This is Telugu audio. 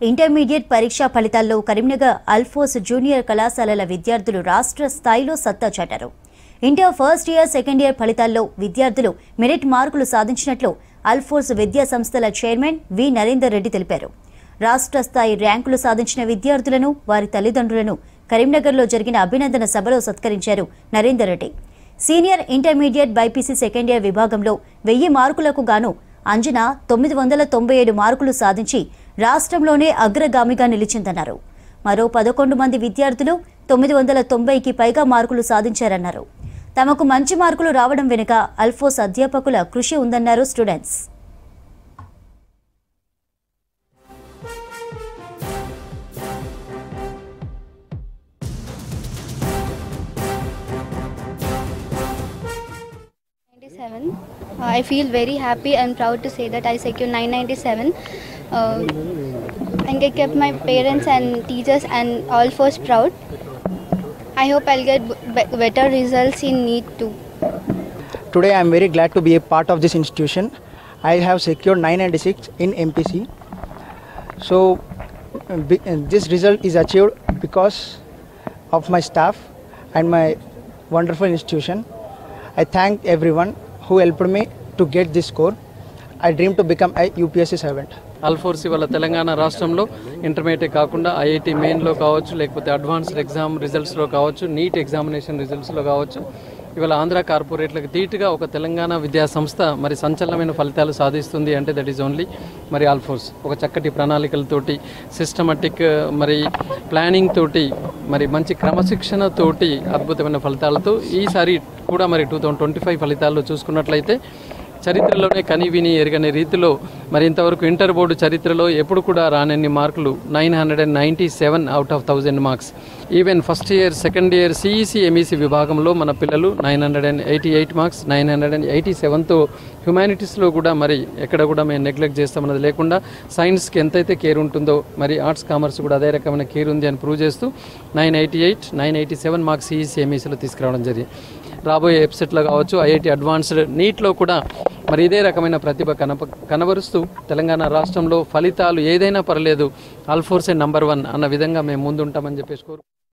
ఇంటర్మీడియట్ పరీక్షా ఫలితాల్లో కరీంనగర్ అల్ఫోస్ జూనియర్ కళాశాలల విద్యార్థులు రాష్ట్ర స్థాయిలో సత్తా చాటారు. Inter first year, second year ఫలితాల్లో విద్యార్థులు మెరిట్ మార్కులు సాధించినట్లు అల్ఫోస్ విద్యా సంస్థల చైర్మన్ వి నరేందర్ రెడ్డి తెలిపారు. రాష్ట్ర స్థాయి ర్యాంకులు సాధించిన విద్యార్థులను, వారి తల్లిదండ్రులను కరీంనగర్లో జరిగిన అభినందన సభలో సత్కరించారు Narender Reddy. Senior intermediate BiPC second year విభాగంలో 1000 మార్కులకు గాను అంజన 997 మార్కులు సాధించి రాష్ట్రంలోనే అగ్రగామిగా నిలిచిందన్నారు. మరో 11 మంది విద్యార్థులు 990కి పైగా మార్కులు సాధించారన్నారు. తమకు మంచి మార్కులు రావడం వెనుక అల్ఫోస్ అధ్యాపకుల కృషి ఉందన్నారు students. I feel very happy and proud to say that I secured 997 and I kept my parents and teachers and all force proud. I hope I'll get better results in NEET too. Today I am very glad to be a part of this institution. I have secured 996 in MPC. So this result is achieved because of my staff and my wonderful institution. I thank everyone who helped me to get this score. I dream to become a UPSC servant. Alphores ఇవాళ తెలంగాణ రాష్ట్రంలో ఇంటర్మీడియట్ కాకుండా ఐఐటి మెయిన్లో కావచ్చు, లేకపోతే అడ్వాన్స్డ్ ఎగ్జామ్ రిజల్ట్స్లో కావచ్చు, నీట్ ఎగ్జామినేషన్ రిజల్ట్స్లో కావచ్చు, ఇవాళ ఆంధ్ర కార్పొరేట్లకు ధీటుగా ఒక తెలంగాణ విద్యా సంస్థ మరి సంచలనమైన ఫలితాలు సాధిస్తుంది అంటే దట్ ఈజ్ ఓన్లీ మరి అల్ఫోర్స్. ఒక చక్కటి ప్రణాళికలతోటి, సిస్టమటిక్ మరి ప్లానింగ్ తోటి, మరి మంచి క్రమశిక్షణతోటి అద్భుతమైన ఫలితాలతో ఈసారి కూడా మరి 2025 ఫలితాల్లో చూసుకున్నట్లయితే చరిత్రలోనే కనివిని ఎరగని రీతిలో మరి ఇంతవరకు ఇంటర్ బోర్డు చరిత్రలో ఎప్పుడు కూడా రానన్ని మార్కులు 997 out of 1000 marks. Even first year, second year CEC, MEC విభాగంలో మన పిల్లలు 988 మార్క్స్, 987తో హ్యుమానిటీస్లో కూడా మరి ఎక్కడ కూడా మేము నెగ్లెక్ట్ చేస్తామన్నది లేకుండా సైన్స్కి ఎంతైతే కేర్ ఉంటుందో మరి ఆర్ట్స్ కామర్స్ కూడా అదే రకమైన కేర్ ఉంది అని ప్రూవ్ చేస్తూ 988, 987 మార్క్స్ సిఈసి, ఎంఈసిలో తీసుకురావడం జరిగింది. రాబోయే వెబ్సైట్లో కావచ్చు, ఐఐటి అడ్వాన్స్డ్ నీట్లో కూడా మరి ఇదే రకమైన ప్రతిభ కనబరుస్తూ తెలంగాణ రాష్ట్రంలో ఫలితాలు ఏదైనా పర్లేదు, అల్ఫోర్సే నంబర్ 1 అన్న విధంగా మేము ముందుంటామని చెప్పేసి కోరు.